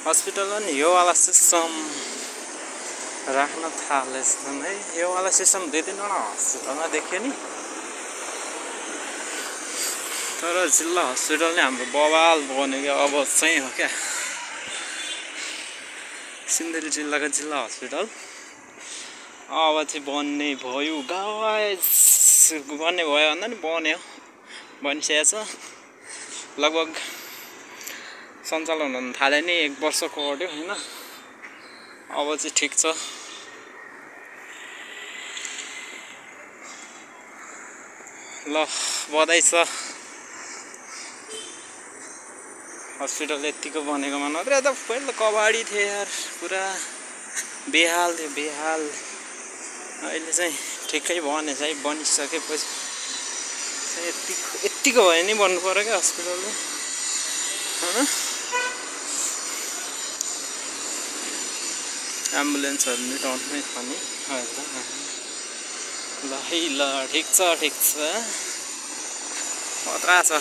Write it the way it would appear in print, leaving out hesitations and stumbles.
हस्पिटलमा नि यो वाला सिस्टम राख्न थालेछन् है। यो वाला सिस्टम 2-3 वटा हस्पिटलमा देखियो नि। तर जिल्ला हस्पिटल नै हाम्रो बवाल बनेको अब चाहिँ हो क्या। सिन्धुली जिल्लाको जिल्ला हस्पिटल अब चाहिँ बन्ने भयो गाइस। बन्ने भयो भन्दा नि बन्यो, बनिसकेको छ। लगभग सञ्चालन हुन थाले नि 1 वर्षको अट्यो हैन। अब चाहिँ ठिक छ। ल बधाई छ हस्पिटल यतिको बनेकोमा। नत्र त पहिला कबाडी थियो यार, पुरा बेहाल थियो बेहाल। अहिले चाहिँ ठिकै बनेछ है। बनिसकेपछि यतिको भयो नि बन्नु पर्यो क्या हस्पिटल हैन। एम्बुलेन्सहरु नि टाउनमै छ नि। ल है ल ठिक छ खतरा छ।